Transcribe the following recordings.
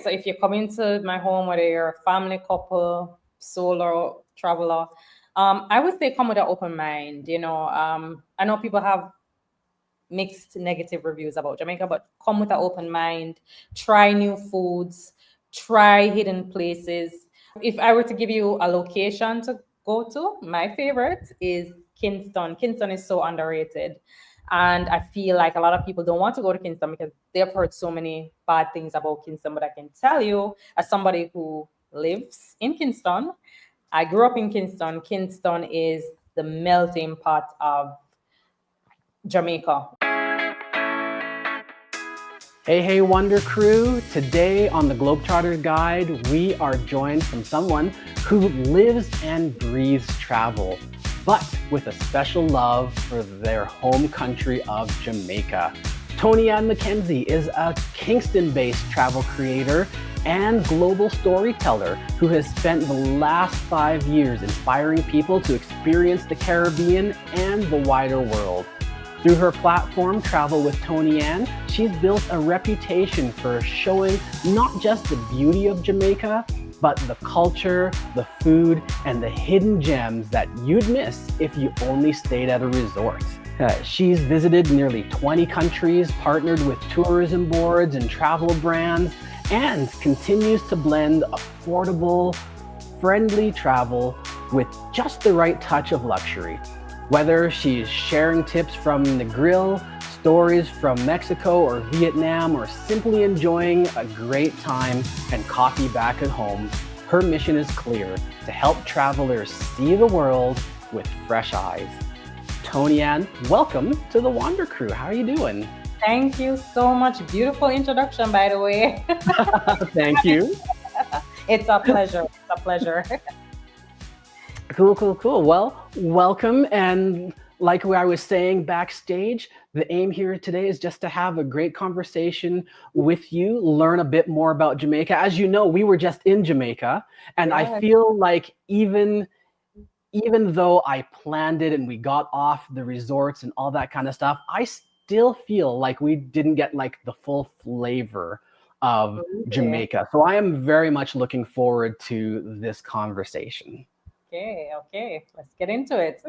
So if you come into my home, whether you're a family, couple, solo traveler, I would say come with an open mind. I know people have mixed negative reviews about Jamaica, but come with an open mind, try new foods, try hidden places. If I were to give you a location to go to, my favorite is Kingston. Kingston is so underrated. And I feel like a lot of people don't want to go to Kingston because they've heard so many bad things about Kingston. But I can tell you, as somebody who lives in Kingston, I grew up in Kingston. Kingston is the melting pot of Jamaica. Hey, Wonder Crew. Today on the Globetrotters Guide, we are joined from someone who lives and breathes travel, but with a special love for their home country of Jamaica. Toni-Ann McKenzie is a Kingston-based travel creator and global storyteller who has spent the last 5 years inspiring people to experience the Caribbean and the wider world. Through her platform, Travel with Toni-Ann, she's built a reputation for showing not just the beauty of Jamaica, but the culture, the food, and the hidden gems that you'd miss if you only stayed at a resort. She's visited nearly 20 countries, partnered with tourism boards and travel brands, and continues to blend affordable, friendly travel with just the right touch of luxury. Whether she's sharing tips from the grill, stories from Mexico or Vietnam, or simply enjoying a great time and coffee back at home, her mission is clear: to help travelers see the world with fresh eyes. Toni-Ann, welcome to the Wander Crew. How are you doing? Thank you so much. Beautiful introduction, by the way. Thank you. It's a pleasure. It's a pleasure. Cool. Well, welcome. And like I was saying backstage, the aim here today is just to have a great conversation with you, learn a bit more about Jamaica. As you know, we were just in Jamaica, and I feel like even though I planned it and we got off the resorts and all that kind of stuff, I still feel like we didn't get like the full flavor of Jamaica. So I am very much looking forward to this conversation. Okay. Let's get into it.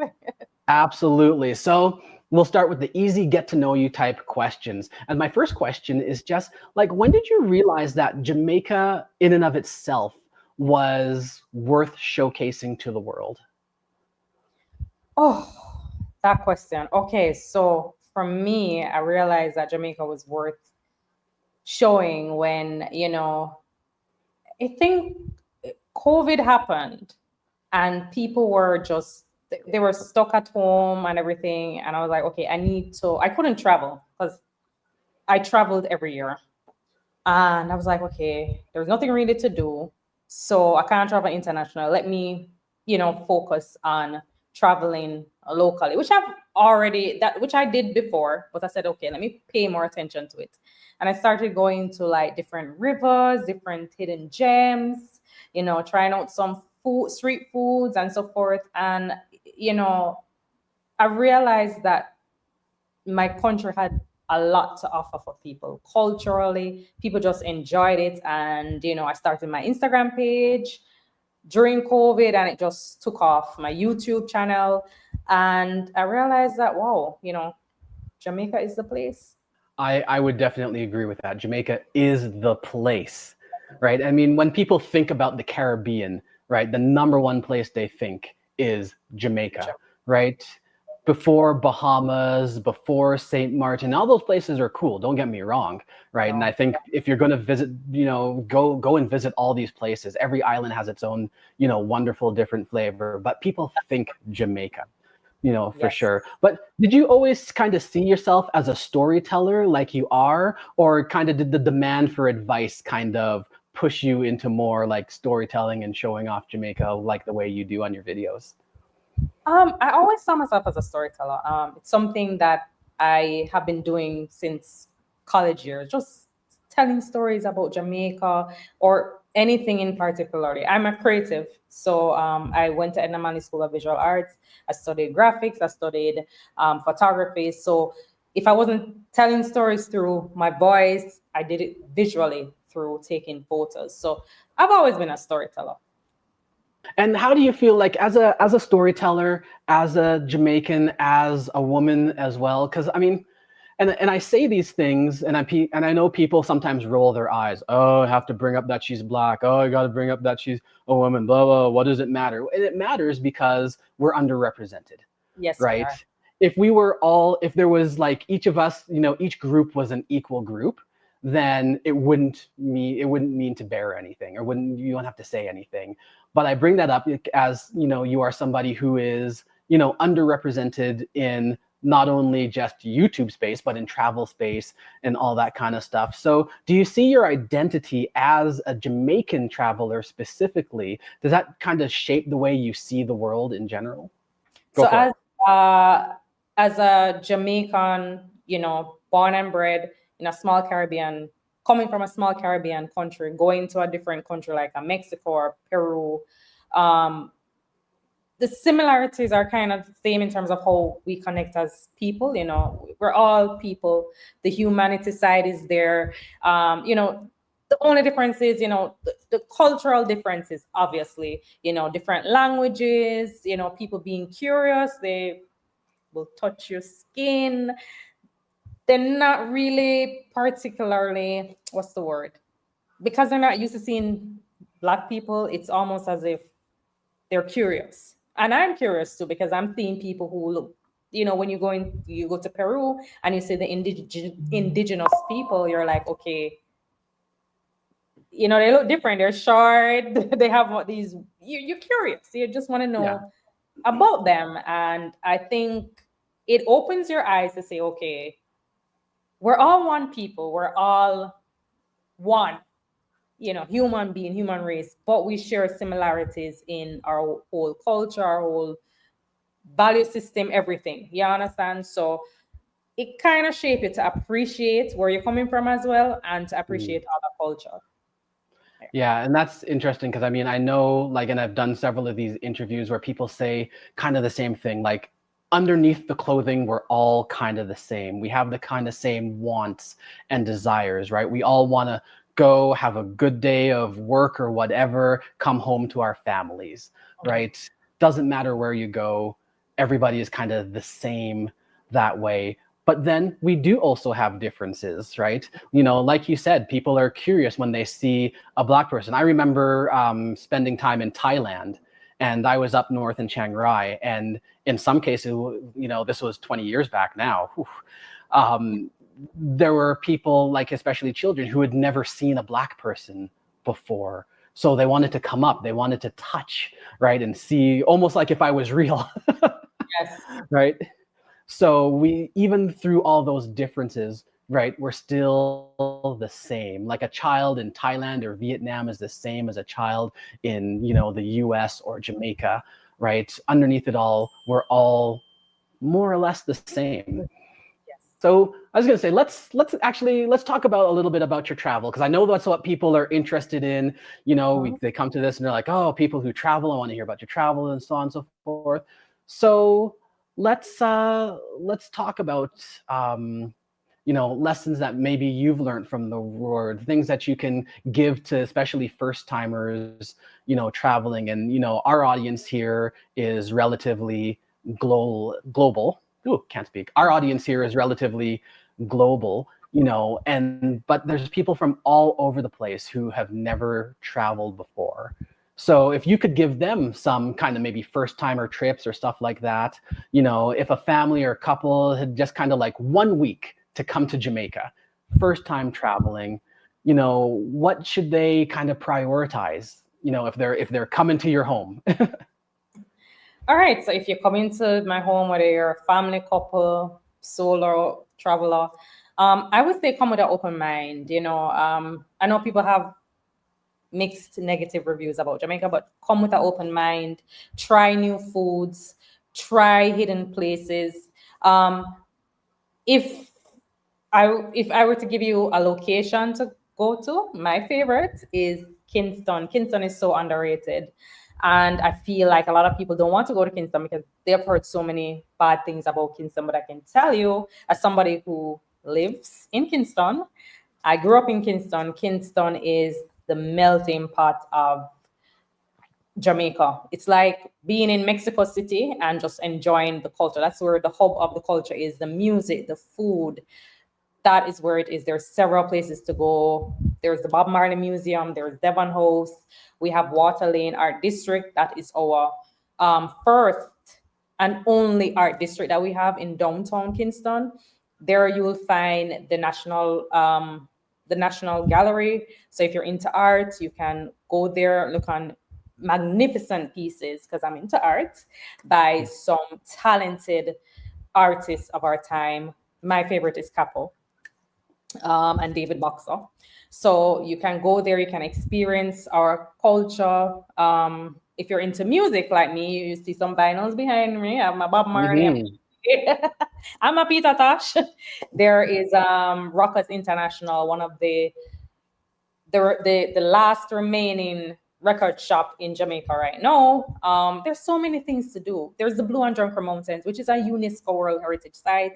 Absolutely. So we'll start with the easy get to know you type questions. And my first question is just like, when did you realize that Jamaica in and of itself was worth showcasing to the world? Oh, that question. Okay, so for me, I realized that Jamaica was worth showing when, I think COVID happened and people were just, they were stuck at home and everything. And I was like, okay, I couldn't travel because I traveled every year. And I was like, okay, there's nothing really to do. So I can't travel international. Let me, focus on traveling locally, which which I did before, but I said, okay, let me pay more attention to it. And I started going to like different rivers, different hidden gems, trying out some street foods and so forth. And, I realized that my country had a lot to offer for people culturally. People just enjoyed it. And, I started my Instagram page during COVID and it just took off, my YouTube channel. And I realized that, wow, Jamaica is the place. I would definitely agree with that. Jamaica is the place, right? I mean, when people think about the Caribbean, right, the number one place they think is Jamaica, right? Before Bahamas, before St. Martin, all those places are cool. Don't get me wrong, right? And I think if you're going to visit, go and visit all these places. Every island has its own, wonderful different flavor. But people think Jamaica, for sure. But did you always kind of see yourself as a storyteller like you are, or kind of did the demand for advice kind of push you into more like storytelling and showing off Jamaica like the way you do on your videos? I always saw myself as a storyteller. It's something that I have been doing since college years, just telling stories about Jamaica or anything in particular. I'm a creative. So I went to Edna Manley School of Visual Arts. I studied graphics. I studied photography. So if I wasn't telling stories through my voice, I did it visually through taking photos. So I've always been a storyteller. And how do you feel like as a storyteller, as a Jamaican, as a woman as well? Because I mean, and I say these things, and I know people sometimes roll their eyes. Oh, I have to bring up that she's black. Oh, I got to bring up that she's a woman. Blah blah. What does it matter? And it matters because we're underrepresented, Yes, we right? are. If there was like each of us, each group was an equal group, then it wouldn't mean to bear anything, or wouldn't you don't have to say anything. But I bring that up as you are somebody who is underrepresented in not only just YouTube space, but in travel space and all that kind of stuff. So do you see your identity as a Jamaican traveler specifically? Does that kind of shape the way you see the world in general? Go So for it. uh, as a Jamaican, born and bred in a small Caribbean, coming from a small Caribbean country, going to a different country like a Mexico or Peru, um, the similarities are kind of the same in terms of how we connect as people. We're all people. The humanity side is there. The only difference is, the cultural differences, obviously, different languages, people being curious, they will touch your skin. They're not really particularly, what's the word? Because they're not used to seeing Black people, it's almost as if they're curious. And I'm curious too, because I'm seeing people who look, when you go to Peru and you see the indigenous people, you're like, okay, they look different. They're short. They have what these, you're curious. You just want to Yeah. know about them. And I think it opens your eyes to say, okay, we're all one people. We're all one, human being, human race, but we share similarities in our whole culture, our whole value system, everything. You understand? So it kind of shapes you to appreciate where you're coming from as well, and to Mm. appreciate other culture. Yeah, and that's interesting because I mean, I know, like, and I've done several of these interviews where people say kind of the same thing, like underneath the clothing, we're all kind of the same. We have the kind of same wants and desires, right? We all want to go have a good day of work or whatever, come home to our families, right? Doesn't matter where you go, everybody is kind of the same that way. But then we do also have differences, right? Like you said, people are curious when they see a Black person. I remember spending time in Thailand, and I was up north in Chiang Rai, and in some cases, this was 20 years back now. There were people, like especially children, who had never seen a Black person before. So they wanted to come up, they wanted to touch, right, and see, almost like if I was real, Yes. right? So we, even through all those differences, right, we're still the same. Like a child in Thailand or Vietnam is the same as a child in, the US or Jamaica, right? Underneath it all, we're all more or less the same. Yes. So I was going to say, let's talk about a little bit about your travel, because I know that's what people are interested in. They come to this and they're like, oh, people who travel, I want to hear about your travel and so on and so forth. So let's talk about lessons that maybe you've learned from the world, things that you can give to especially first timers, traveling. And our audience here is relatively global. Ooh, can't speak. Our audience here is relatively global, but there's people from all over the place who have never traveled before. So if you could give them some kind of maybe first timer trips or stuff like that, if a family or a couple had just kind of like 1 week to come to Jamaica, first time traveling, what should they kind of prioritize, if they're coming to your home? All right. So if you're coming to my home, whether you're a family, couple, solo traveler, I would say come with an open mind. I know people have mixed negative reviews about Jamaica, but come with an open mind, try new foods, try hidden places. If I were to give you a location to go to, my favorite is Kingston. Kingston is so underrated. And I feel like a lot of people don't want to go to Kingston because they've heard so many bad things about Kingston. But I can tell you, as somebody who lives in Kingston, I grew up in Kingston. Kingston is the melting pot of Jamaica. It's like being in Mexico City and just enjoying the culture. That's where the hub of the culture is, the music, the food. That is where it is. There's several places to go. There's the Bob Marley Museum. There's Devon House. We have Water Lane Art District. That is our first and only art district that we have in downtown Kingston. There you will find the National Gallery. So if you're into art, you can go there, look on magnificent pieces, because I'm into art, by some talented artists of our time. My favorite is Capo, and David Boxer. So you can go there, you can experience our culture. If you're into music like me, you see some vinyls behind me. I have my Bob Marley. Mm-hmm. I'm a Peter Tosh. There is Rockers International, one of the last remaining record shop in Jamaica right now. There's so many things to do. There's the Blue and Drunker Mountains, which is a UNESCO World Heritage Site.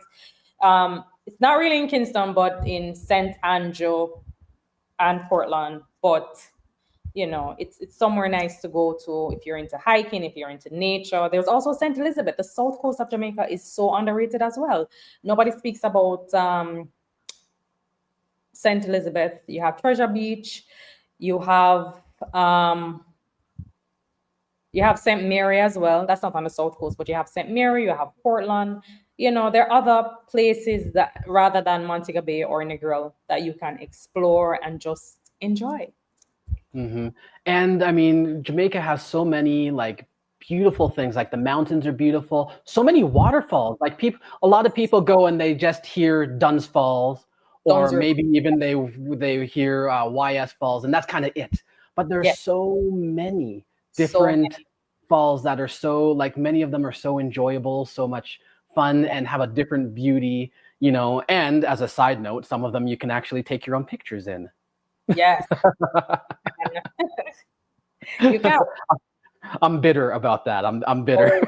It's not really in Kingston, but in St. Andrew and Portland. But it's somewhere nice to go to if you're into hiking, if you're into nature. There's also St. Elizabeth. The south coast of Jamaica is so underrated as well. Nobody speaks about St. Elizabeth. You have Treasure Beach. You have St. Mary as well. That's not on the south coast, but you have St. Mary. You have Portland. There are other places that, rather than Montego Bay or Negril, that you can explore and just enjoy. Mm-hmm. And I mean, Jamaica has so many like beautiful things. Like the mountains are beautiful. So many waterfalls. Like a lot of people go and they just hear Dunn's Falls, or maybe even they hear YS Falls, and that's kind of it. But there's so many different falls that are so, like, many of them are so enjoyable, so much fun, and have a different beauty. And as a side note, some of them you can actually take your own pictures in. Yes. You can. I'm bitter about that. I'm bitter.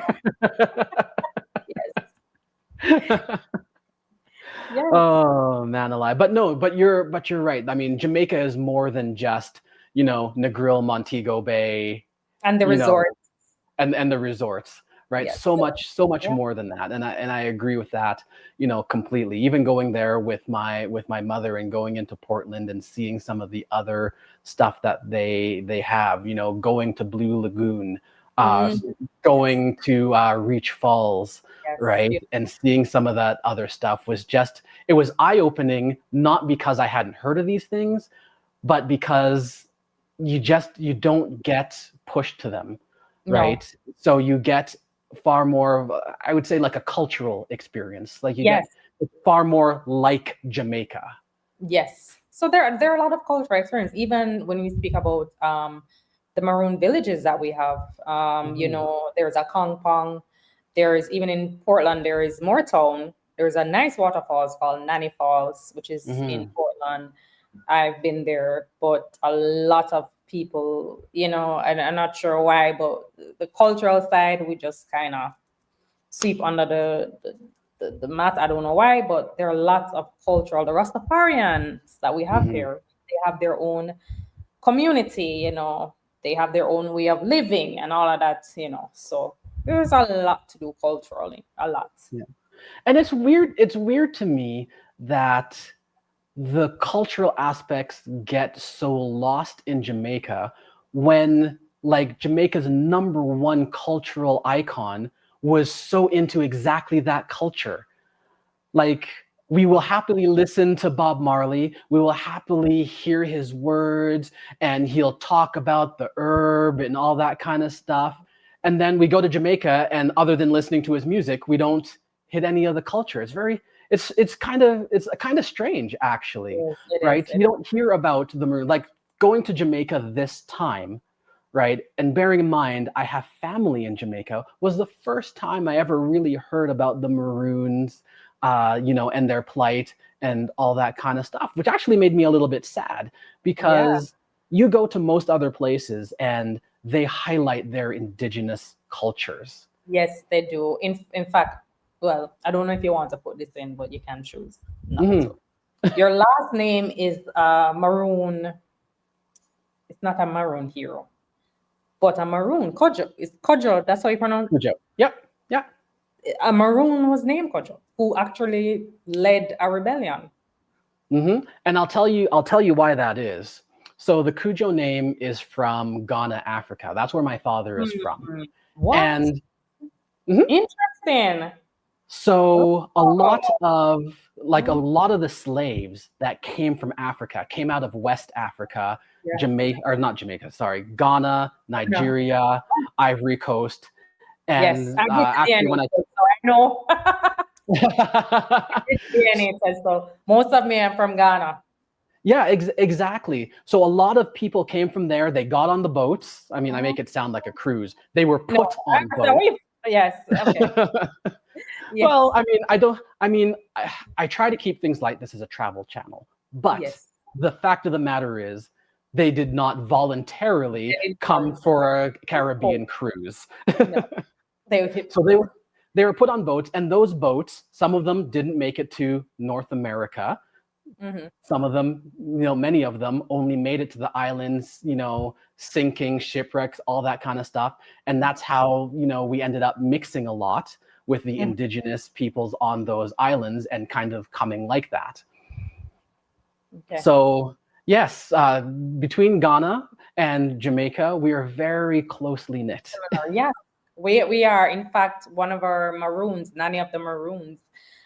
Yes. Yes. Oh man alive. But you're right. I mean, Jamaica is more than just, Negril, Montego Bay. And the resorts. And the resorts. Right. Yes. So much more than that. And I agree with that, completely. Even going there with my mother and going into Portland and seeing some of the other stuff that they have, going to Blue Lagoon, going to Reach Falls, right? And seeing some of that other stuff it was eye-opening, not because I hadn't heard of these things, but because you don't get pushed to them, right? No. So you get far more of, I would say, like a cultural experience. Like you get far more like Jamaica. Yes. So there are a lot of cultural experience, even when we speak about the maroon villages that we have. There's a Kong Pong. There is, even in Portland, there is Moortown. There's a nice waterfalls called Nanny Falls, which is in Portland. I've been there, but a lot of people, and I'm not sure why, but the cultural side, we just kind of sweep under the mat. I don't know why, but there are lots of cultural, the Rastafarians that we have here. They have their own community, they have their own way of living and all of that, so there's a lot to do culturally, a lot. Yeah. And it's weird to me that the cultural aspects get so lost in Jamaica when, like, Jamaica's number one cultural icon was so into exactly that culture. Like, we will happily listen to Bob Marley. We will happily hear his words, and he'll talk about the herb and all that kind of stuff. And then we go to Jamaica, and other than listening to his music, we don't hit any of the culture. It's kind of strange, actually, right? You don't hear about the maroon, like going to Jamaica this time, right? And bearing in mind, I have family in Jamaica, was the first time I ever really heard about the Maroons, and their plight and all that kind of stuff, which actually made me a little bit sad, because you go to most other places and they highlight their indigenous cultures. Yes, they do. In fact, well, I don't know if you want to put this in, but you can choose not to. Your last name is Maroon. It's not a Maroon hero, but a Maroon. Kojo. It's Kojo. That's how you pronounce Good joke. Yep. Yeah. a Maroon was named Kojo, who actually led a rebellion. And I'll tell you why that is. So the Cujo name is from Ghana, Africa. That's where my father is from. Hmm. What? And mhm, Interesting. so Oh. a lot of the slaves that came from Africa came out of West Africa, Yeah. Jamaica, or not Jamaica, sorry, Ghana, No. Nigeria, Ivory Coast, Yes, and I did the actually when DNA test, so I know. I I did the DNA test, so most of me are from Ghana. Yeah, exactly. So a lot of people came from there. They got on the boats. I mean, I Mhm. make it sound like a cruise. They were No, put on so boats. yes, okay, yes, Well, I mean, I don't. I mean, I try to keep things like this as a travel channel, but yes. the fact of the matter is, they did not voluntarily They didn't come want for a to. Caribbean cruise. No, they So they were put on boats, and those boats, some of them didn't make it to North America. mhm. Some of them, many of them only made it to the islands, sinking, shipwrecks, all that kind of stuff. And that's how, we ended up mixing a lot with the Mhm. indigenous peoples on those islands and kind of coming like that. Okay. So, yes, between Ghana and Jamaica, we are very closely knit. Yeah, we are. In fact, one of our Maroons, Nanny of the Maroons.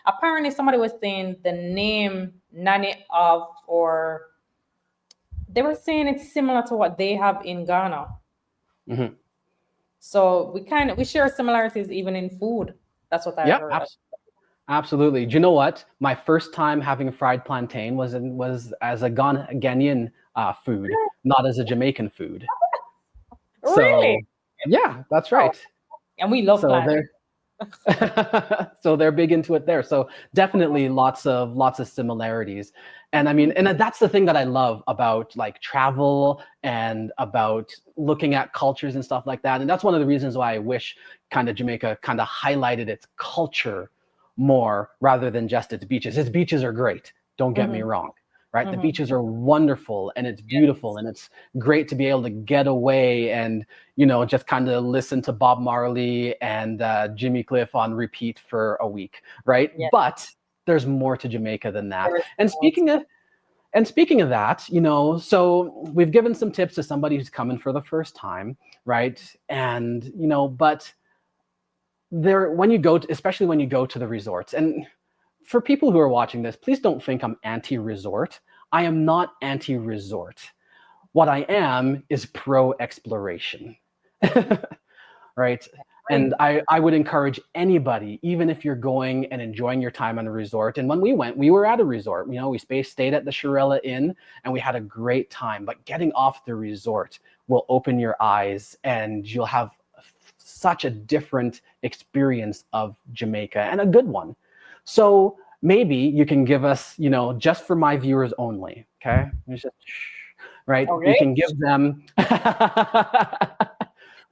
Apparently, somebody was saying the name Nanny of, or they were saying it's similar to what they have in Ghana. Mhm. So we share similarities even in food. That's what I Yeah, heard. absolutely. Do you know what? My first time having fried plantain was as a Ghanaian food, not as a Jamaican food. Really? So, yeah, that's Oh, right. and we love So plantain. they're so they're big into it there. So definitely lots of similarities. And I mean, and that's the thing that I love about like travel and about looking at cultures and stuff like that. And that's one of the reasons why I wish kind of Jamaica kind of highlighted its culture more rather than just its beaches. Its beaches are great. Don't get me Hmm. wrong. Right? The Hmm. beaches are wonderful and it's beautiful and it's great to be able to get away and just kind of listen to Bob Marley and Jimmy Cliff on repeat for a week, right? Yes, But there's more to Jamaica than that. there is And more speaking of that, so we've given some tips to somebody who's coming for the first time, right? And but when you go, especially when you go to the resorts, and for people who are watching this, please don't think I'm anti-resort. I am not anti-resort. What I am is pro-exploration. Right? And great. I would encourage anybody, even if you're going and enjoying your time on a resort. And when we went, we were at a resort. We stayed at the Shirella Inn and we had a great time. But getting off the resort will open your eyes and you'll have such a different experience of Jamaica and a good one. So maybe you can give us, just for my viewers only, okay? Right? You Okay. can give them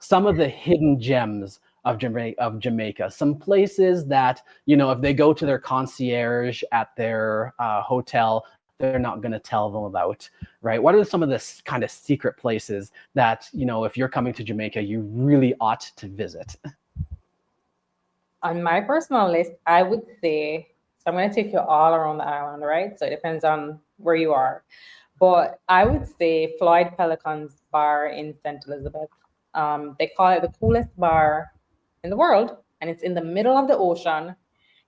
some of the hidden gems of Jamaica, some places that, if they go to their concierge at their hotel, they're not going to tell them about, right? What are some of the kind of secret places that, if you're coming to Jamaica, you really ought to visit? On my personal list, I would say, so I'm going to take you all around the island, right? So it depends on where you are. But I would say Floyd Pelican's bar in St. Elizabeth. They call it the coolest bar in the world, and it's in the middle of the ocean.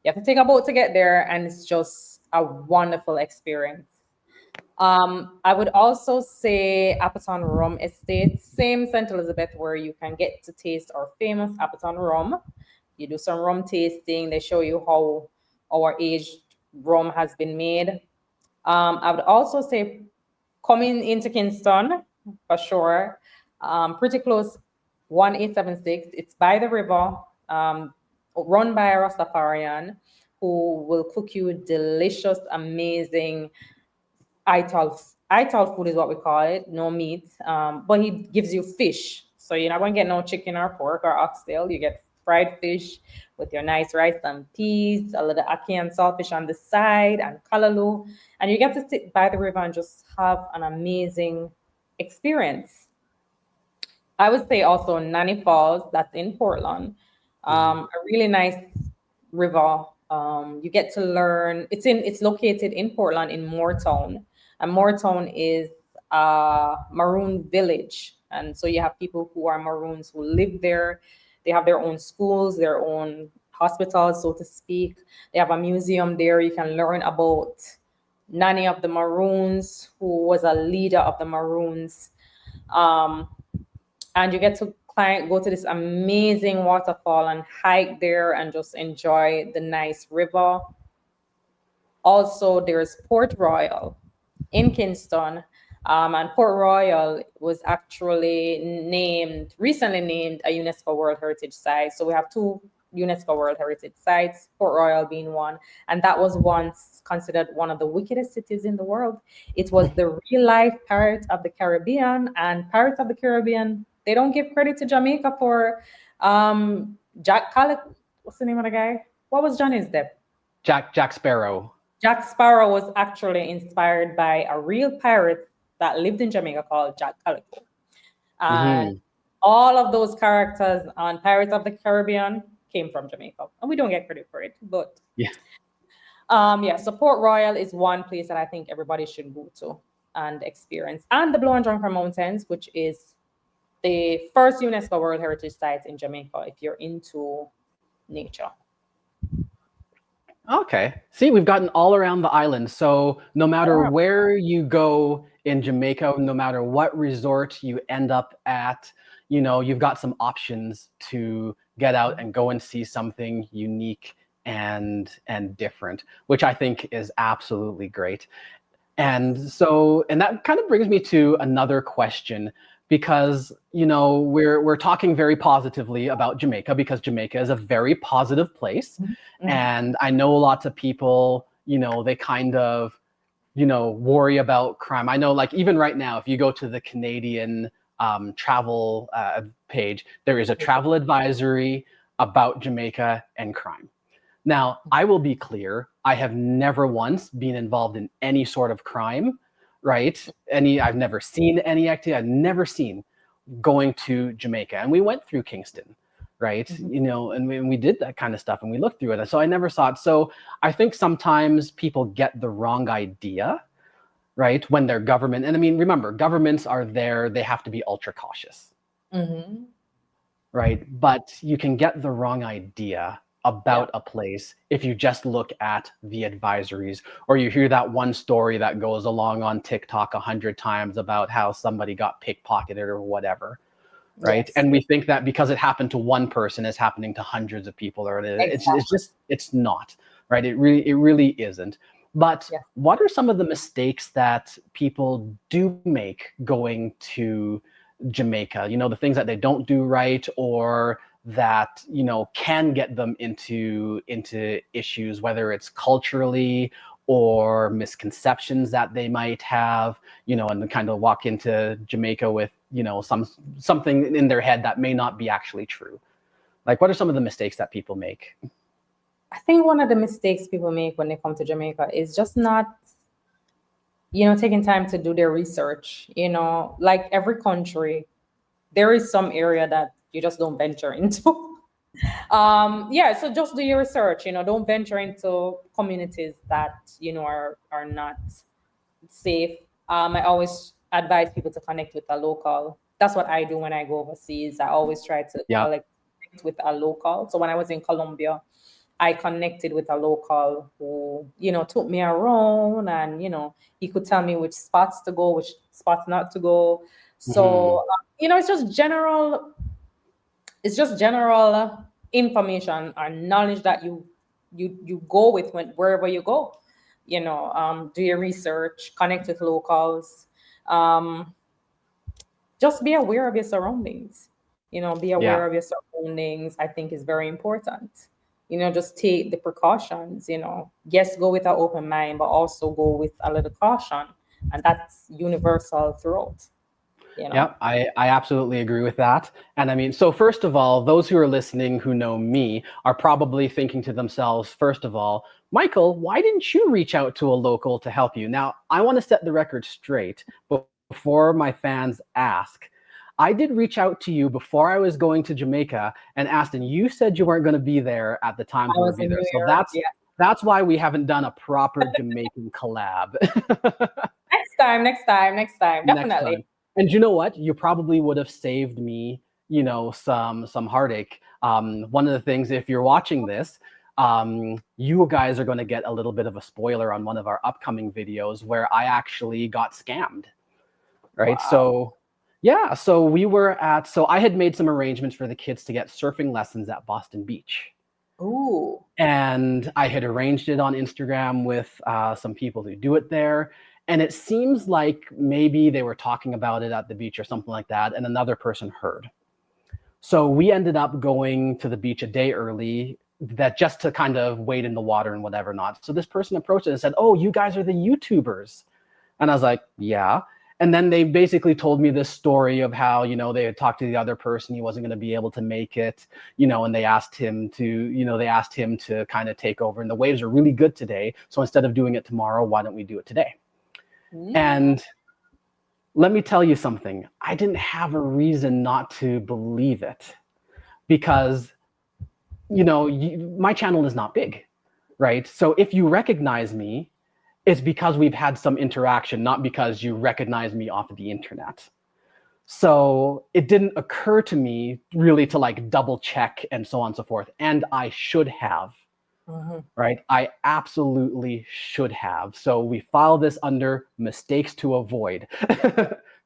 You have to take a boat to get there, and it's just a wonderful experience. I would also say Appleton Rum Estate, same St. Elizabeth, where you can get to taste our famous Appleton rum. You do some rum tasting. They show you how our aged rum has been made. I would also say coming into Kingston for sure. Pretty close, 1876. It's by the river, run by a Rastafarian who will cook you delicious, amazing ital food is what we call it, no meat. But he gives you fish. So you're not going to get no chicken or pork or oxtail. You get fried fish with your nice rice and peas, a little ackee and saltfish on the side, and kalaloo. And you get to sit by the river and just have an amazing experience. I would say also Nanny Falls, that's in Portland. A really nice river. You get to learn. It's located in Portland in Moortown, and Moortown is a maroon village, and so you have people who are maroons who live there. They have their own schools, their own hospitals, so to speak. They have a museum there. You can learn about Nanny of the Maroons, who was a leader of the Maroons. Um, and you get to go to this amazing waterfall and hike there and just enjoy the nice river. Also, there's Port Royal in Kingston. And Port Royal was actually recently named a UNESCO World Heritage Site. So we have two UNESCO World Heritage Sites, Port Royal being one. And that was once considered one of the wickedest cities in the world. It was the real life Pirates of the Caribbean. And Pirates of the Caribbean, they don't give credit to Jamaica for Jack Calic. What's the name of the guy? What was Johnny's death? Jack Sparrow. Jack Sparrow was actually inspired by a real pirate that lived in Jamaica called Jack Calico. And all of those characters on Pirates of the Caribbean came from Jamaica. And we don't get credit for it. But so Port Royal is one place that I think everybody should go to and experience. And the Blue and Drunken Mountains, which is the first UNESCO World Heritage Site in Jamaica if you're into nature. Okay. See, we've gotten all around the island. So no matter where you go in Jamaica, no matter what resort you end up at, you've got some options to get out and go and see something unique and different, which I think is absolutely great. And that kind of brings me to another question, because we're talking very positively about Jamaica because Jamaica is a very positive place. And I know lots of people, they kind of worry about crime. I know, like, even right now, if you go to the Canadian travel page, there is a travel advisory about Jamaica and crime. Now, I will be clear, I have never once been involved in any sort of crime, right? I've never seen any activity. I've never seen going to Jamaica. And we went through Kingston, right? And we did that kind of stuff and we looked through it. So I never saw it. So I think sometimes people get the wrong idea, right? When they're government. And I mean, remember, governments are there. They have to be ultra cautious, right? But you can get the wrong idea about a place if you just look at the advisories, or you hear that one story that goes along on TikTok 100 times about how somebody got pickpocketed or whatever, right? And we think that because it happened to one person, it's happening to hundreds of people, or it's not, right? It really isn't. But what are some of the mistakes that people do make going to Jamaica? The things that they don't do right, or that can get them into issues, whether it's culturally or misconceptions that they might have, and kind of walk into Jamaica with something in their head that may not be actually true. Like, what are some of the mistakes that people make? I think one of the mistakes people make when they come to Jamaica is just not taking time to do their research. Like every country, there is some area that you just don't venture into. So just do your research. Don't venture into communities that are not safe. I always advise people to connect with a local. That's what I do when I go overseas. I always try to connect with a local. So when I was in Colombia, I connected with a local who took me around, and he could tell me which spots to go, which spots not to go. So it's just general information and knowledge that you go with wherever you go. Do your research, connect with locals, just be aware of your surroundings. Be aware of your surroundings. I think is very important. Just take the precautions. Yes, go with an open mind, but also go with a little caution, and that's universal throughout. you know. Yeah, I absolutely agree with that. And I mean, so first of all, those who are listening who know me are probably thinking to themselves, first of all, Michael, why didn't you reach out to a local to help you? Now, I want to set the record straight before my fans ask. I did reach out to you before I was going to Jamaica and asked, and you said you weren't going to be there at the times I we was would be in there. New So York. Yeah. that's why we haven't done a proper Jamaican collab. Next time, Next definitely. time. And you know what? You probably would have saved me, some heartache. One of the things, if you're watching this, you guys are going to get a little bit of a spoiler on one of our upcoming videos where I actually got scammed. Right. Wow. So yeah, so I had made some arrangements for the kids to get surfing lessons at Boston Beach. Ooh. And I had arranged it on Instagram with some people who do it there. And it seems like maybe they were talking about it at the beach or something like that, and another person heard. So we ended up going to the beach a day early, that just to kind of wade in the water and whatever not. So this person approached us and said, "Oh, you guys are the YouTubers." And I was like, "Yeah." And then they basically told me this story of how, they had talked to the other person, he wasn't going to be able to make it, and they asked him to kind of take over. And the waves are really good today. So instead of doing it tomorrow, why don't we do it today? And let me tell you something. I didn't have a reason not to believe it because, my channel is not big, right? So if you recognize me, it's because we've had some interaction, not because you recognize me off of the internet. So it didn't occur to me really to like double check and so on and so forth. And I should have. Right? I absolutely should have. So we file this under mistakes to avoid,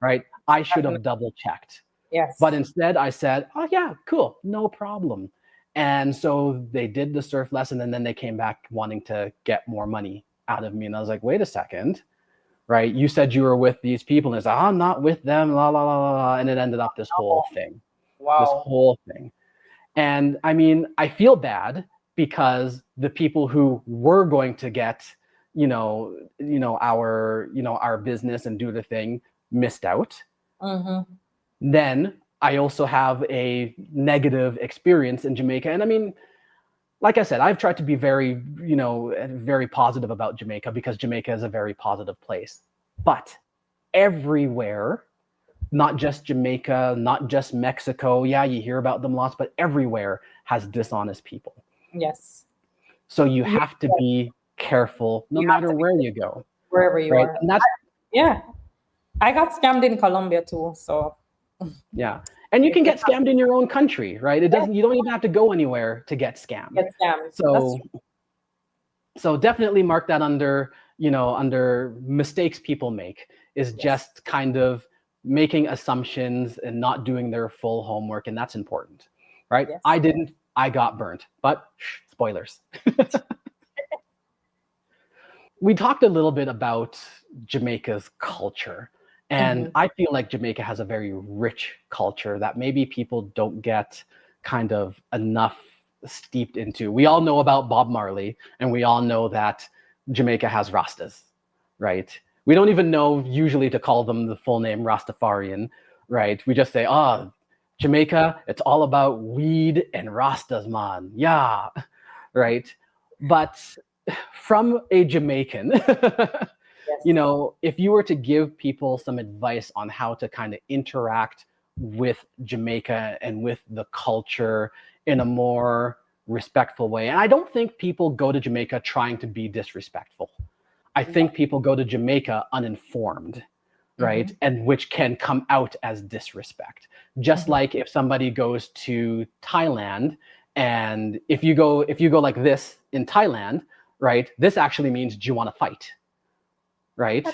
right? I should have double checked. Yes. But instead I said, "Oh yeah, cool, no problem." And so they did the surf lesson and then they came back wanting to get more money out of me. And I was like, wait a second, right? You said you were with these people. And it's like, I'm not with them, la, la, la, la, la. And it ended up this whole thing. Wow. This whole thing. And I mean, I feel bad because the people who were going to get, our business and do the thing missed out. Then I also have a negative experience in Jamaica. And I mean, like I said, I've tried to be very, very positive about Jamaica because Jamaica is a very positive place. But everywhere, not just Jamaica, not just Mexico. Yeah, you hear about them lots, but everywhere has dishonest people. Yes. So you have to be careful no matter where you go. Wherever you are. And that's, I got scammed in Colombia too. So yeah. And you can get scammed in your own country, right? You don't even have to go anywhere to get scammed. So definitely mark that under mistakes people make is just kind of making assumptions and not doing their full homework. And that's important, right? Yes. I got burnt, but spoilers. We talked a little bit about Jamaica's culture. And I feel like Jamaica has a very rich culture that maybe people don't get kind of enough steeped into. We all know about Bob Marley, and we all know that Jamaica has Rastas, right? We don't even know usually to call them the full name Rastafarian, right? We just say, "Oh, Jamaica, it's all about weed and Rastas, man. Yeah," right? But from a Jamaican, if you were to give people some advice on how to kind of interact with Jamaica and with the culture in a more respectful way. And I don't think people go to Jamaica trying to be disrespectful. I think people go to Jamaica uninformed, right? And which can come out as disrespect. Just like if somebody goes to Thailand, and if you go like this in Thailand, right? This actually means, do you want to fight? Right?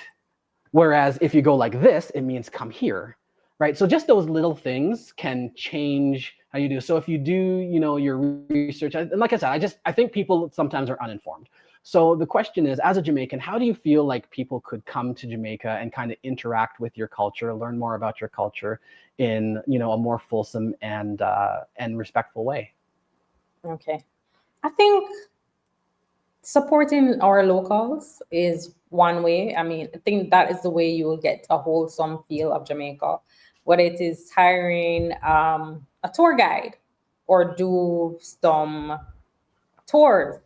Whereas if you go like this, it means come here, right? So just those little things can change how you do. So if you do, your research, and like I said, I think people sometimes are uninformed. So the question is, as a Jamaican, how do you feel like people could come to Jamaica and kind of interact with your culture, learn more about your culture in, a more fulsome and respectful way? Okay. I think supporting our locals is one way. I mean, I think that is the way you will get a wholesome feel of Jamaica. Whether it is hiring a tour guide or do some tours,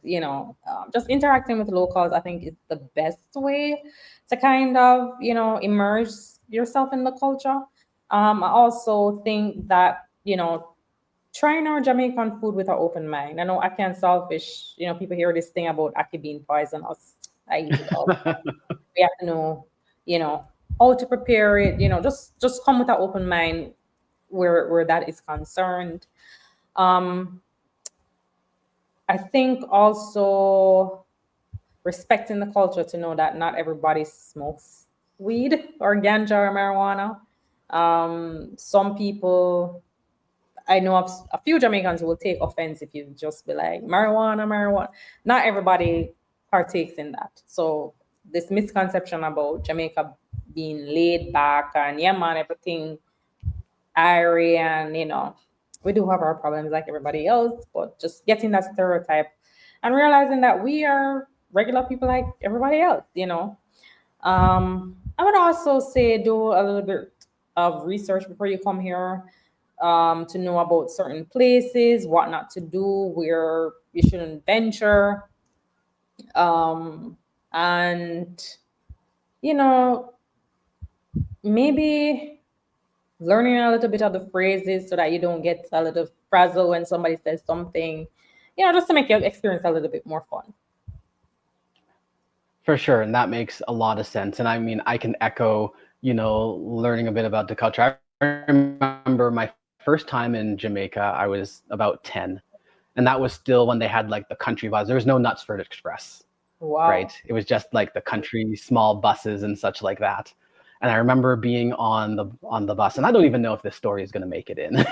just interacting with locals, I think is the best way to kind of, immerse yourself in the culture. I also think that, trying our Jamaican food with an open mind. I know I can selfish, people hear this thing about ackee being poisonous. I eat it all the time. We have to know, you know, how to prepare it, just come with an open mind where that is concerned. Um, I think also respecting the culture to know that not everybody smokes weed or ganja or marijuana. Some people, I know of a few Jamaicans who will take offense if you just be like marijuana, marijuana. Not everybody partakes in that. So this misconception about Jamaica being laid back and yeah man, everything airy and we do have our problems like everybody else, but just getting that stereotype and realizing that we are regular people like everybody else. I would also say do a little bit of research before you come here, to know about certain places, what not to do, where you shouldn't venture, and you know maybe learning a little bit of the phrases so that you don't get a little frazzled when somebody says something, just to make your experience a little bit more fun. For sure, and that makes a lot of sense. And I mean, I can echo, learning a bit about the culture. I remember my first time in Jamaica, I was about 10. And that was still when they had like the country bus. There was no Knutsford Express, Wow. right? It was just like the country small buses and such like that. And I remember being on the bus, and I don't even know if this story is going to make it in,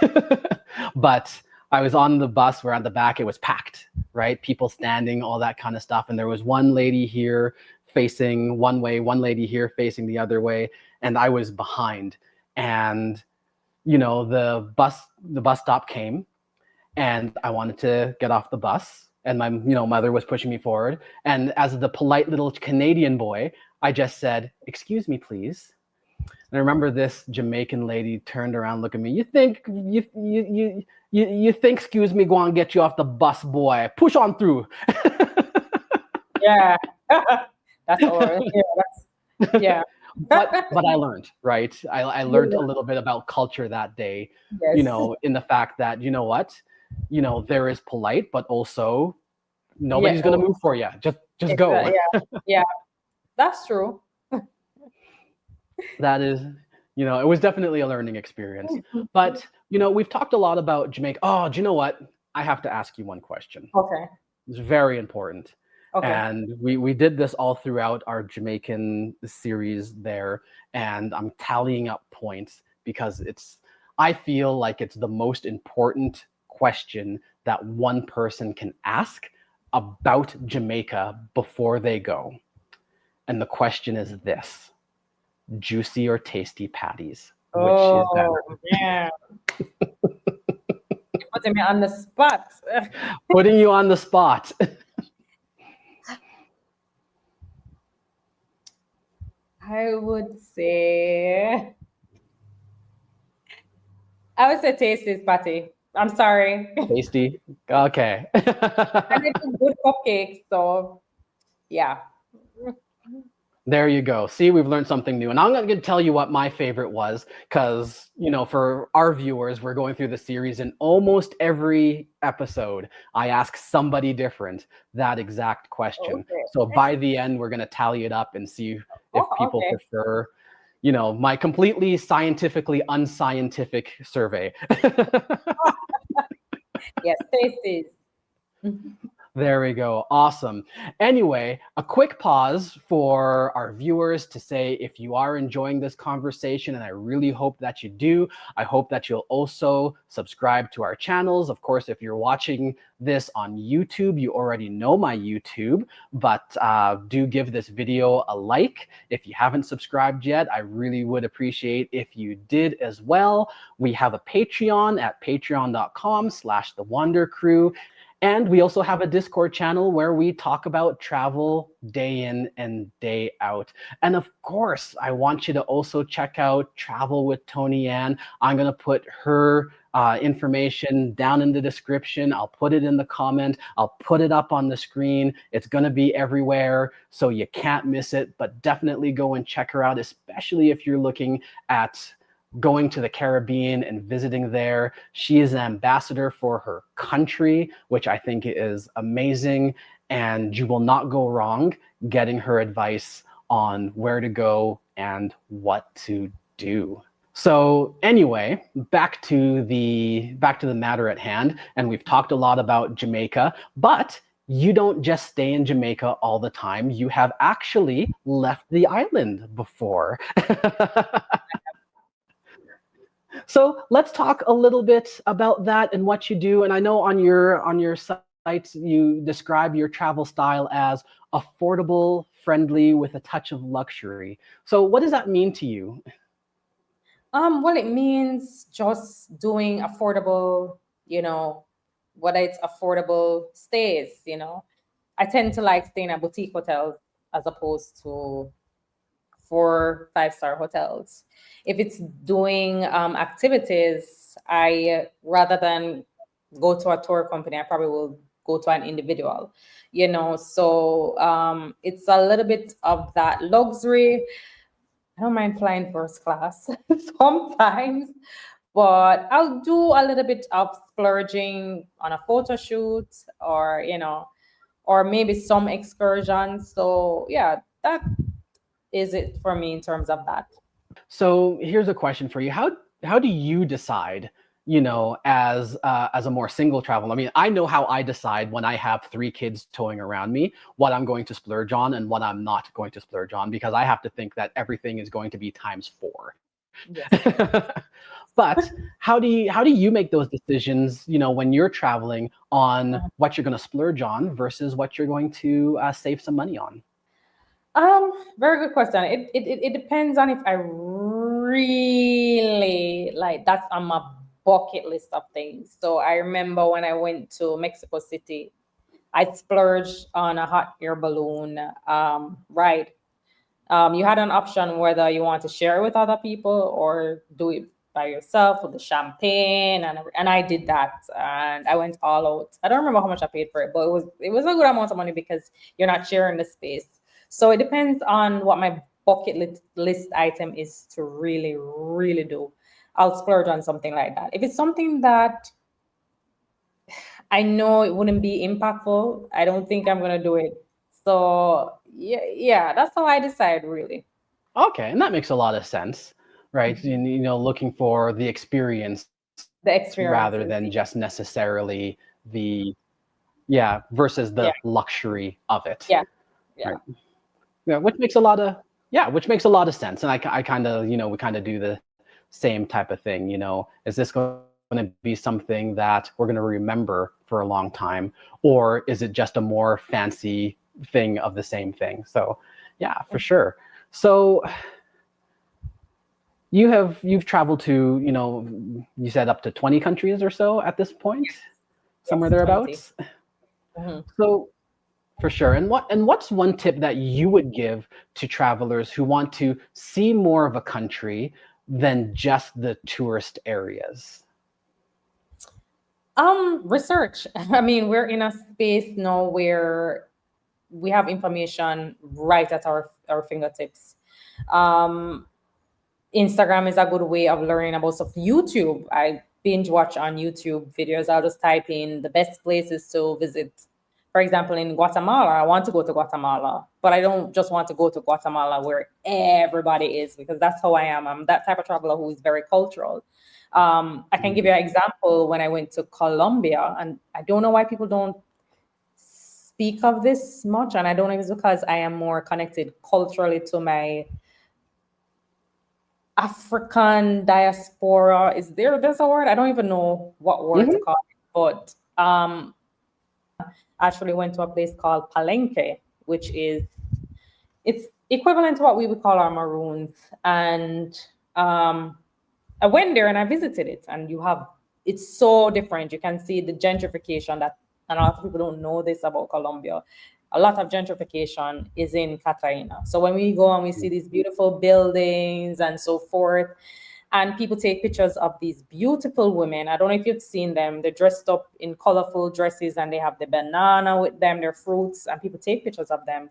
but I was on the bus where at the back it was packed, right? People standing, all that kind of stuff. And there was one lady here facing one way, one lady here facing the other way, and I was behind. And the bus stop came, and I wanted to get off the bus, and my mother was pushing me forward. And as the polite little Canadian boy, I just said, "Excuse me, please." And I remember this Jamaican lady turned around, looked at me. You think excuse me, go on, get you off the bus, boy. Push on through. Yeah. That's all. Yeah. But I learned, right? I learned a little bit about culture that day, Yes. in the fact that, there is polite, but also nobody's going to move for you. Just go. Yeah. That's true. That is, it was definitely a learning experience. But, we've talked a lot about Jamaica. Oh, do you know what? I have to ask you one question. Okay. It's very important. Okay. And we did this all throughout our Jamaican series there. And I'm tallying up points because I feel like it's the most important question that one person can ask about Jamaica before they go. And the question is this: juicy or tasty patties? Which is better? Yeah. You're putting me on the spot. Putting you on the spot. I would say tasty, Patty. I'm sorry. Tasty. Okay. I make good cupcakes, so yeah. There you go. See, we've learned something new. And I'm not going to tell you what my favorite was because, for our viewers, we're going through the series, and almost every episode, I ask somebody different that exact question. Okay. So by the end, we're going to tally it up and see if people prefer, my completely scientifically unscientific survey. Yes, tasties. There we go. Awesome. Anyway, a quick pause for our viewers to say if you are enjoying this conversation, and I really hope that you do, I hope that you'll also subscribe to our channels. Of course, if you're watching this on YouTube, you already know my YouTube, but do give this video a like. If you haven't subscribed yet, I really would appreciate if you did as well. We have a Patreon at patreon.com/thewandercrew. And we also have a Discord channel where we talk about travel day in and day out. And of course, I want you to also check out Travel with Toni-Ann. I'm going to put her information down in the description. I'll put it in the comment. I'll put it up on the screen. It's going to be everywhere, so you can't miss it. But definitely go and check her out, especially if you're looking at going to the Caribbean and visiting there. She is an ambassador for her country, which I think is amazing. And you will not go wrong getting her advice on where to go and what to do. So anyway, back to the matter at hand. And we've talked a lot about Jamaica, but you don't just stay in Jamaica all the time. You have actually left the island before. So let's talk a little bit about that and what you do. And I know on your site you describe your travel style as affordable, friendly, with a touch of luxury. So what does that mean to you? Well, it means just doing affordable, whether it's affordable stays, I tend to like staying at boutique hotels as opposed to 4 5-star hotels. If it's doing activities, I rather than go to a tour company, I probably will go to an individual, So it's a little bit of that luxury. I don't mind flying first class sometimes, but I'll do a little bit of splurging on a photo shoot or maybe some excursions. So yeah, that is it for me in terms of that. So here's a question for you. How do you decide, as a more single traveler? I mean, I know how I decide when I have 3 kids towing around me, what I'm going to splurge on and what I'm not going to splurge on, because I have to think that everything is going to be times 4. Yes. But how do you make those decisions, when you're traveling, on what you're going to splurge on versus what you're going to save some money on? Very good question. It depends on if I really like that's on my bucket list of things. So I remember when I went to Mexico City, I splurged on a hot air balloon ride. You had an option whether you want to share it with other people or do it by yourself with the champagne, and I did that, and I went all out. I don't remember how much I paid for it, but it was a good amount of money because you're not sharing the space. So it depends on what my bucket list item is to really, really do. I'll splurge on something like that. If it's something that I know it wouldn't be impactful, I don't think I'm gonna do it. So yeah, that's how I decide really. Okay, and that makes a lot of sense, right? Mhm. Looking for the experience The rather experiences. than just necessarily the, yeah, versus Yeah, the luxury of it, yeah, yeah. right? Yeah, which makes a lot of sense. And I kind of, we kind of do the same type of thing. Is this going to be something that we're going to remember for a long time, or is it just a more fancy thing of the same thing? So yeah, for sure. So you've traveled to, you said up to 20 countries or so at this point, somewhere Yes, 20. thereabouts. Hmm. So for sure. And what's one tip that you would give to travelers who want to see more of a country than just the tourist areas? Research. I mean, we're in a space now where we have information right at our fingertips. Um, Instagram is a good way of learning about stuff. YouTube, I binge watch on YouTube videos. I'll just type in the best places to visit. For example, in Guatemala, I want to go to Guatemala, but I don't just want to go to Guatemala where everybody is, because that's how I am. I'm that type of traveler who is very cultural. I can give you an example when I went to Colombia, and I don't know why people don't speak of this much, and I don't know if it's because I am more connected culturally to my African diaspora. There's a word? I don't even know what word to Hmm. call it, but I actually went to a place called Palenque, which is it's equivalent to what we would call our Maroons. And I went there and I visited it, and it's so different. You can see the gentrification that and a lot of people don't know this about Colombia. A lot of gentrification is in Cartagena. So when we go and we see these beautiful buildings and so forth, and people take pictures of these beautiful women. I don't know if you've seen them. They're dressed up in colorful dresses and they have the banana with them, their fruits, and people take pictures of them.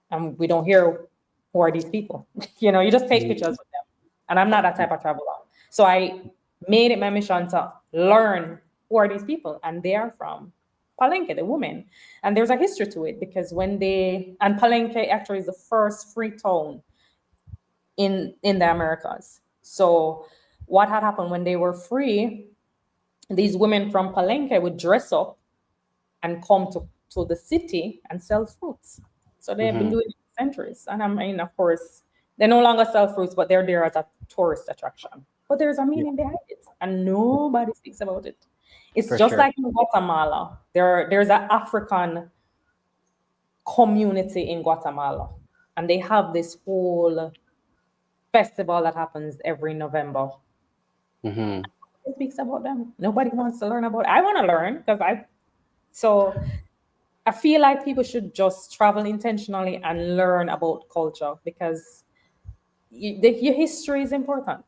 And we don't hear who are these people. You just take pictures with them. And I'm not that type of traveler. So I made it my mission to learn who are these people. And they are from Palenque, the women. And there's a history to it because and Palenque actually is the first free town in the Americas. So what had happened when they were free, these women from Palenque would dress up and come to the city and sell fruits. So they have been doing it for centuries. And I mean, of course, they no longer sell fruits, but they're there as a tourist attraction. But there's a meaning behind it, and nobody speaks about it. It's For just sure. like in Guatemala. There's an African community in Guatemala, and they have this whole festival that happens every November. Mm-hmm. It speaks about them. Nobody wants to learn about it. I want to learn so I feel like people should just travel intentionally and learn about culture because your history is important,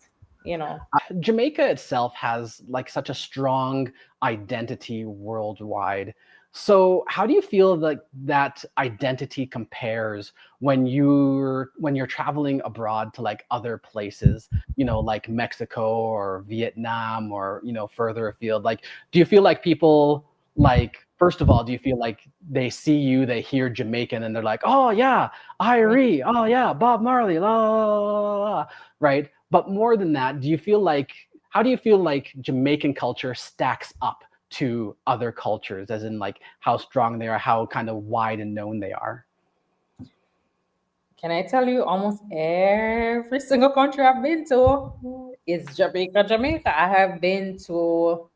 Jamaica itself has like such a strong identity worldwide. So how do you feel like that identity compares when you're traveling abroad to like other places, like Mexico or Vietnam or, further afield? Like, do you feel like people like, first of all, do you feel like they see you, they hear Jamaican and they're like, oh yeah, Irie, oh yeah, Bob Marley, la, la, la, la, right? But more than that, how do you feel like Jamaican culture stacks up to other cultures, as in like how strong they are, how kind of wide and known they are? Can I tell you almost every single country I've been to is Jamaica, Jamaica. I have been to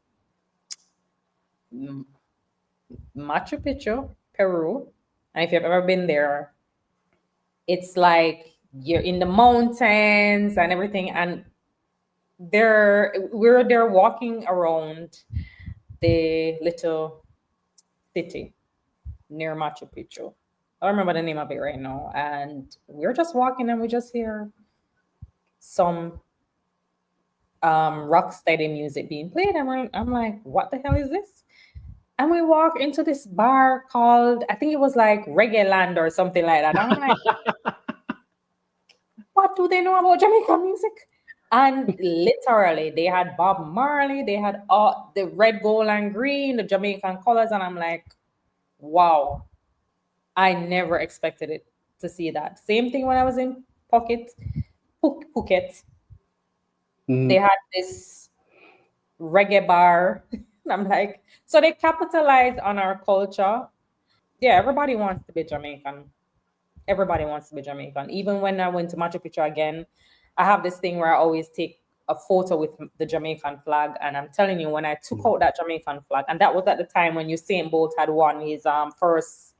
Machu Picchu, Peru. And if you've ever been there, it's like you're in the mountains and everything. And we're there walking around the little city near Machu Picchu. I don't remember the name of it right now. And we're just walking and we just hear some rock steady music being played. And I'm like, what the hell is this? And we walk into this bar called, I think it was like Reggae Land or something like that. And I'm like, what do they know about Jamaican music? And literally, they had Bob Marley, they had all the red, gold, and green, the Jamaican colors. And I'm like, wow, I never expected it to see that. Same thing when I was in Phuket. They had this reggae bar. I'm like, so they capitalized on our culture. Yeah, everybody wants to be Jamaican. Everybody wants to be Jamaican. Even when I went to Machu Picchu again, I have this thing where I always take a photo with the Jamaican flag. And I'm telling you, when I took out that Jamaican flag, and that was at the time when Usain Bolt had won his first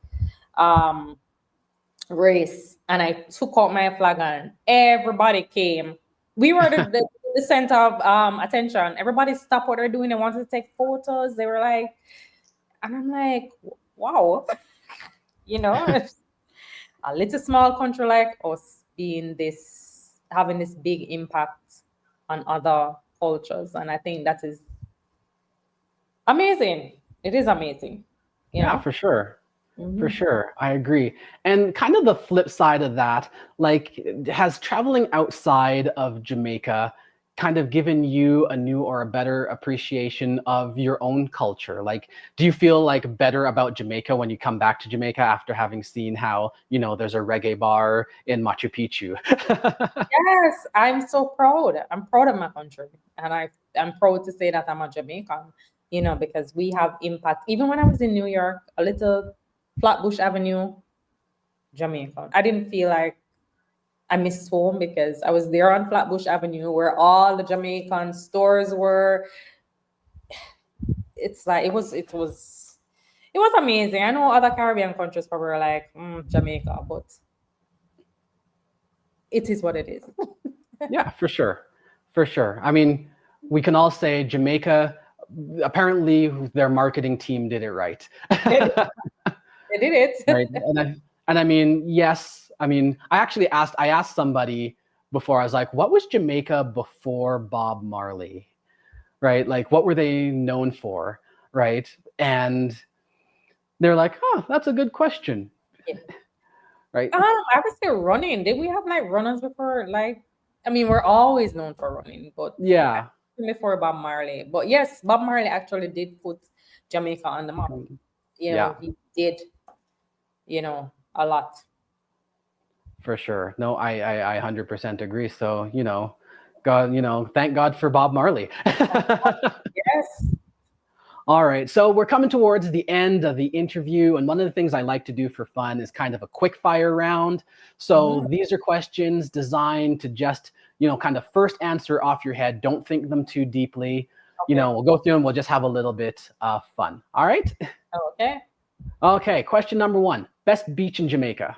race, and I took out my flag and everybody came. We were the center of attention. Everybody stopped what they're doing. They wanted to take photos. They were like, and I'm like, wow, a little small country like us having this big impact on other cultures. And I think that is amazing. It is amazing. Yeah, for sure. For sure. I agree. And kind of the flip side of that, like, has traveling outside of Jamaica kind of given you a new or a better appreciation of your own culture? Like, do you feel like better about Jamaica when you come back to Jamaica after having seen how, there's a reggae bar in Machu Picchu? Yes, I'm so proud. I'm proud of my country. And I'm proud to say that I'm a Jamaican, because we have impact. Even when I was in New York, a little Flatbush Avenue, Jamaican. I didn't feel like I missed home because I was there on Flatbush Avenue where all the Jamaican stores were. It's like it was amazing. I know other Caribbean countries probably are like Jamaica, but it is what it is. Yeah, for sure. For sure. I mean, we can all say Jamaica apparently their marketing team did it right. They did it. Right. And I mean, yes, I mean, I asked somebody before, I was like, what was Jamaica before Bob Marley? Right? Like, what were they known for? Right? And they're like, oh, that's a good question. Yeah. Right? I was still running. Did we have like runners before? Like, I mean, we're always known for running, but Yeah. before Bob Marley. But yes, Bob Marley actually did put Jamaica on the map. You know, Yeah. he did, a lot. For sure. No, I 100% agree. So, God, thank God for Bob Marley. Yes. All right. So we're coming towards the end of the interview. And one of the things I like to do for fun is kind of a quick fire round. So these are questions designed to just, kind of first answer off your head. Don't think them too deeply. Okay. We'll go through and we'll just have a little bit of fun. All right. Okay. Okay. Question number 1. Best beach in Jamaica.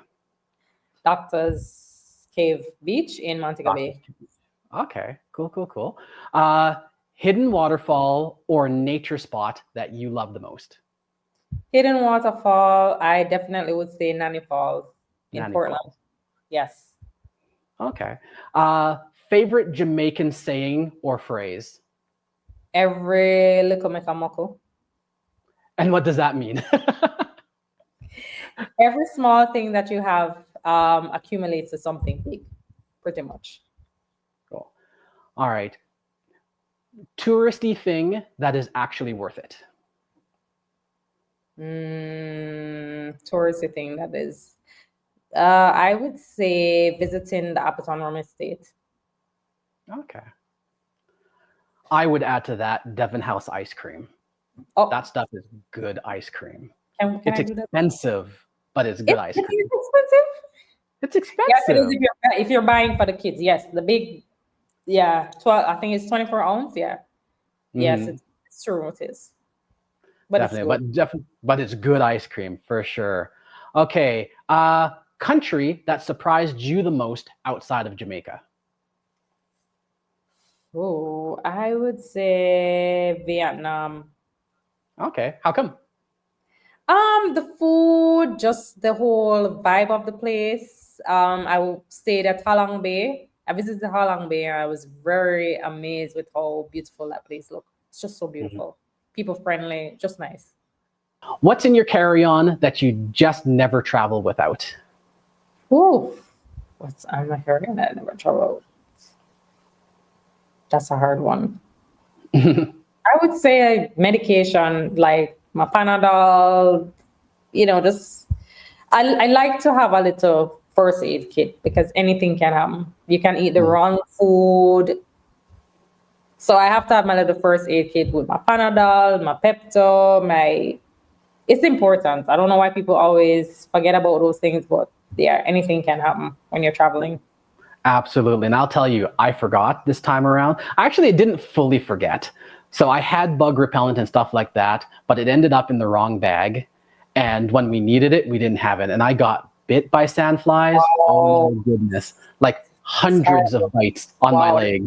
Doctor's Cave Beach in Montego Bay. Okay. Cool. Hidden waterfall or nature spot that you love the most? Hidden waterfall, I definitely would say Nanny Falls in Nanny Portland. Falls. Yes. Okay. Favorite Jamaican saying or phrase? Every little make a muckle. And what does that mean? Every small thing that you have accumulates to something big, pretty much. Cool. All right. Touristy thing that is actually worth it. Touristy thing that is. I would say visiting the Appleton Rum Estate. Okay. I would add to that Devon House ice cream. Oh, that stuff is good ice cream. Can it's I do that? Expensive, but it's good ice cream. It is expensive. It's expensive. Yes, it is if you're buying for the kids. Yes, the big, 12. I think it's 24 ounce. Yeah. Yes, it's true. It is. But Definitely, but it's good ice cream for sure. Okay. Country that surprised you the most outside of Jamaica? Oh, I would say Vietnam. Okay. How come? The food, just the whole vibe of the place. I stayed at Halong Bay. I visited Halong Bay and I was very amazed with how beautiful that place looked. It's just so beautiful. People friendly, just nice. What's in your carry-on that you just never travel without? Ooh, what's on my carry-on that I never travel? That's a hard one. I would say medication, like my Panadol, just I like to have a little first aid kit because anything can happen. You can eat the wrong food. So I have to have my little first aid kit with my Panadol, my Pepto, it's important. I don't know why people always forget about those things, but yeah, anything can happen when you're traveling. Absolutely. And I'll tell you, I forgot this time around. Actually, I didn't fully forget. So I had bug repellent and stuff like that, but it ended up in the wrong bag. And when we needed it, we didn't have it. And I got bit by sandflies. Oh my goodness. Like hundreds of bites on my leg.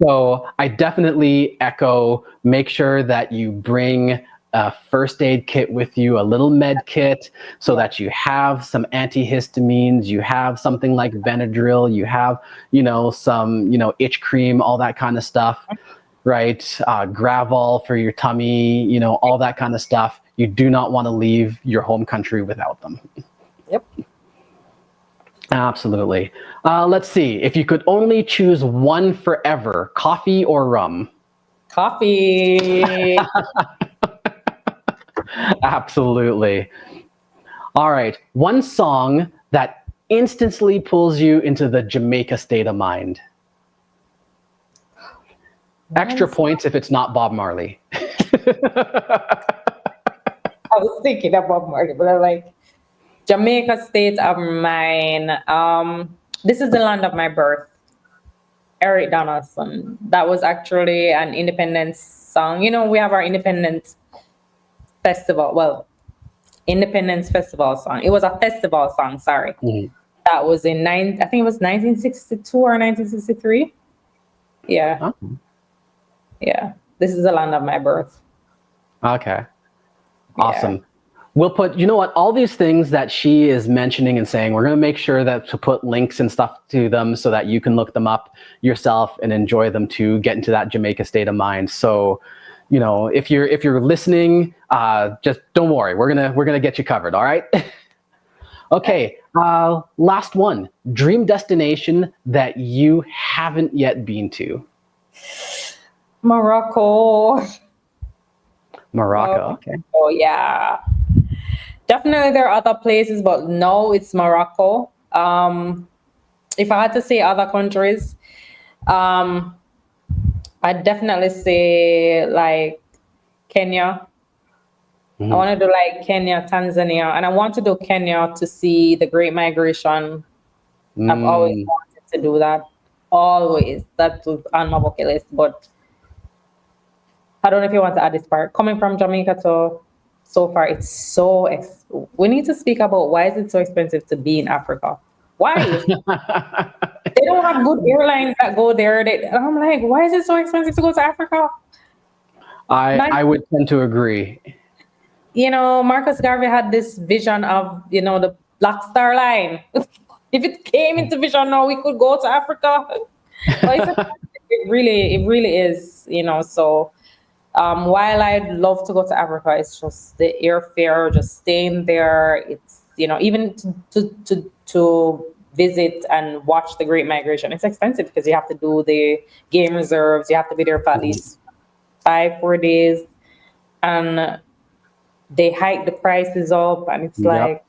So I definitely echo, make sure that you bring a first aid kit with you, a little med kit, so that you have some antihistamines, you have something like Benadryl, you have, some, itch cream, all that kind of stuff, right? Gravol for your tummy, all that kind of stuff. You do not want to leave your home country without them. Yep. Absolutely. Let's see. If you could only choose one forever, coffee or rum? Coffee. Absolutely. All right. One song that instantly pulls you into the Jamaica state of mind. Extra points if it's not Bob Marley. I was thinking of Bob Marley, but I'm like, Jamaica state of mind. This is the land of my birth. Eric Donaldson. That was actually an independence song. We have our independence festival. Well, Independence Festival song. It was a festival song, sorry. That was I think it was 1962 or 1963. Yeah. Yeah, this is the land of my birth. Okay. Yeah. Awesome. We'll put, you know what, all these things that she is mentioning and saying, we're going to make sure that to put links and stuff to them so that you can look them up yourself and enjoy them to get into that Jamaica state of mind. So, you know, if you're listening, just don't worry. We're gonna get you covered. All right. Okay. Last one. Dream destination that you haven't yet been to. Morocco. Morocco. Oh, Okay. oh yeah. Definitely there are other places, but no, it's Morocco. If I had to say other countries, um, I'd definitely say like Kenya. I Mhm. want to do like Kenya, Tanzania, and I want to do Kenya to see the Great Migration. I've always Mm. wanted to do that. Always. That was on my bucket list. But I don't know if you want to add this part. Coming from Jamaica to so far, it's so we need to speak about why is it so expensive to be in Africa? Why? They don't have good airlines that go there. And I'm like, why is it so expensive to go to Africa? I Not, would tend to agree. Marcus Garvey had this vision of, the Black Star Line. If it came into vision now, we could go to Africa. But it really is, so while I'd love to go to Africa, it's just the airfare, just staying there. It's, even to visit and watch the Great Migration, it's expensive because you have to do the game reserves. You have to be there for at Mhm. least 5-4 days, and they hike the prices up, and it's Yep. like,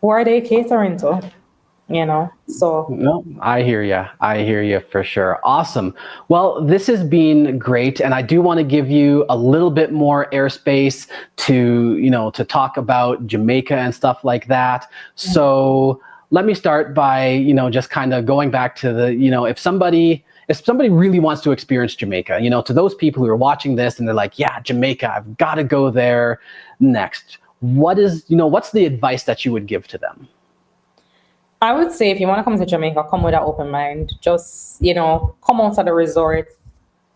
who are they catering to? So No, I hear you. I hear you for sure. Awesome. Well, this has been great, and I do want to give you a little bit more airspace to talk about Jamaica and stuff like that. So let me start by just kind of going back to the if somebody really wants to experience Jamaica, to those people who are watching this and they're like, yeah, Jamaica, I've got to go there next. What's the advice that you would give to them? I would say if you want to come to Jamaica, come with an open mind. Just, come out of the resort,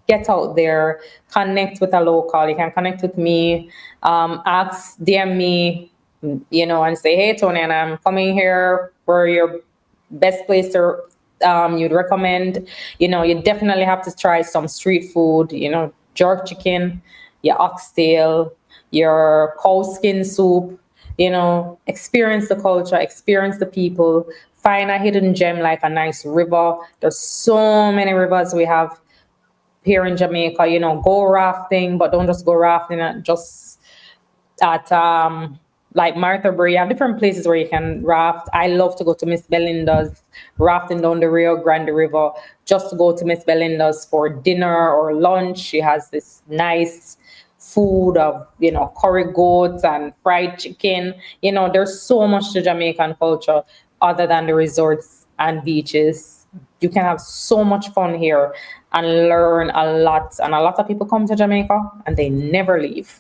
get out there, connect with a local. You can connect with me, DM me, and say, hey, Tony, and I'm coming here for your best place to you'd recommend. You definitely have to try some street food, jerk chicken, your oxtail, your cow skin soup, experience the culture, experience the people, find a hidden gem like a nice river. There's so many rivers we have here in Jamaica, go rafting, but don't just go rafting at just at like Martha Bray. You have different places where you can raft. I love to go to Miss Belinda's, rafting down the Rio Grande River, just to go to Miss Belinda's for dinner or lunch. She has this nice food of, curry goats and fried chicken. There's so much to Jamaican culture other than the resorts and beaches. You can have so much fun here and learn a lot. And a lot of people come to Jamaica and they never leave.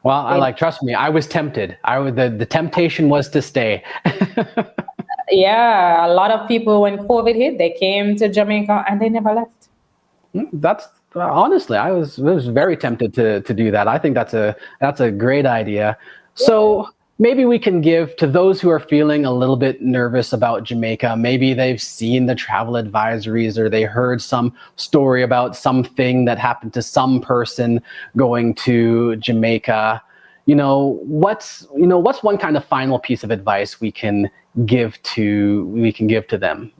Well, I They like, trust me, I was tempted. The temptation was to stay. Yeah, a lot of people when COVID hit, they came to Jamaica and they never left. That's honestly, I was very tempted to do that. I think that's a great idea. So maybe we can give to those who are feeling a little bit nervous about Jamaica. Maybe they've seen the travel advisories or they heard some story about something that happened to some person going to Jamaica. What's one kind of final piece of advice we can give to them?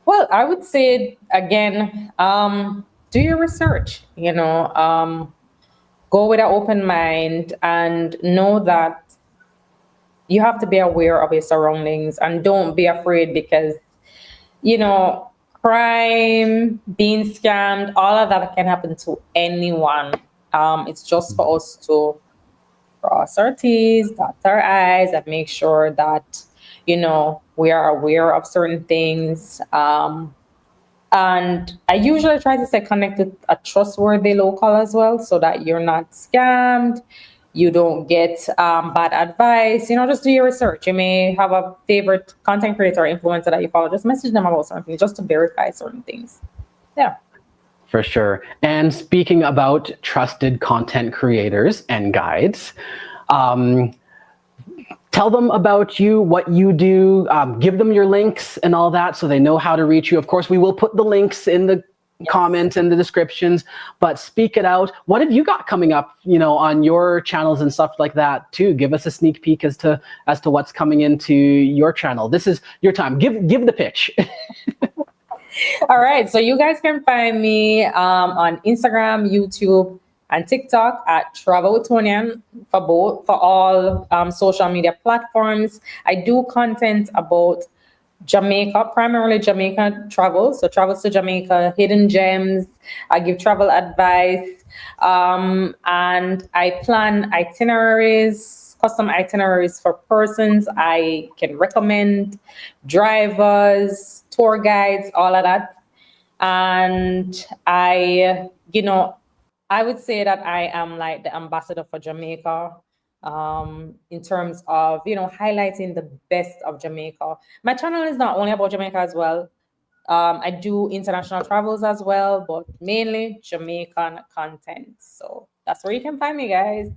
Well, I would say again, do your research, go with an open mind and know that you have to be aware of your surroundings and don't be afraid because, you know, crime, being scammed, all of that can happen to anyone. It's just for us to cross our T's, dot our I's, and make sure that, we are aware of certain things. And I usually try to stay connected with a trustworthy local as well so that you're not scammed. You don't get bad advice. Just do your research. You may have a favorite content creator or influencer that you follow. Just message them about something just to verify certain things. Yeah. For sure. And speaking about trusted content creators and guides, tell them about you, what you do, give them your links and all that so they know how to reach you. Of course, we will put the links in the comments and the descriptions, but speak it out. What have you got coming up, on your channels and stuff like that too? Give us a sneak peek as to what's coming into your channel. This is your time. Give the pitch. All right. So you guys can find me on Instagram, YouTube, and TikTok at Travel with Toni-Ann for all social media platforms. I do content about Jamaica, primarily Jamaica travel. So travels to Jamaica, hidden gems. I give travel advice. And I plan itineraries, custom itineraries for persons I can recommend, drivers, tour guides, all of that. And I would say that I am like the ambassador for Jamaica, in terms of, highlighting the best of Jamaica. My channel is not only about Jamaica as well. I do international travels as well, but mainly Jamaican content. So that's where you can find me, guys.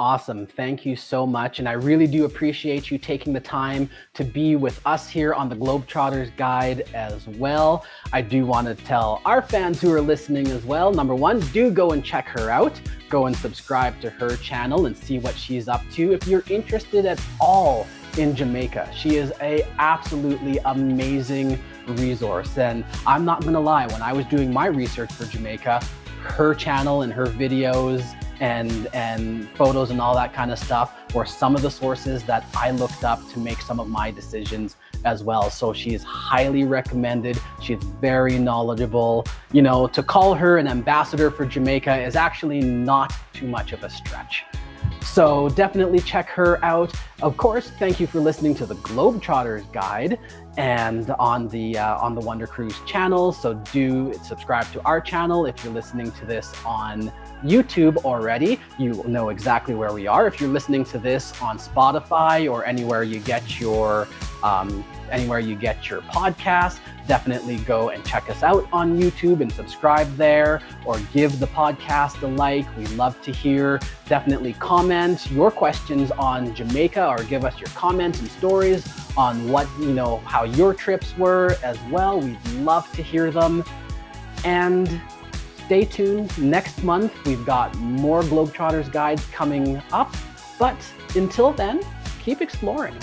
Awesome. Thank you so much. And I really do appreciate you taking the time to be with us here on the Globetrotters Guide as well. I do want to tell our fans who are listening as well, number one, do go and check her out. Go and subscribe to her channel and see what she's up to. If you're interested at all in Jamaica, she is a absolutely amazing resource. And I'm not going to lie, when I was doing my research for Jamaica, her channel and her videos and photos and all that kind of stuff were some of the sources that I looked up to make some of my decisions as well. So she is highly recommended. She's very knowledgeable. To call her an ambassador for Jamaica is actually not too much of a stretch. So definitely check her out. Of course, thank you for listening to the Globetrotters Guide and on the Wonder Cruise channel. So do subscribe to our channel. If you're listening to this on YouTube already, you know exactly where we are. If you're listening to this on Spotify or anywhere you get your podcast, definitely go and check us out on YouTube and subscribe there, or give the podcast a like. We love to hear. Definitely comment your questions on Jamaica, or give us your comments and stories on what, how your trips were as well. We'd love to hear them. And stay tuned. Next month, we've got more Globetrotters guides coming up. But until then, keep exploring.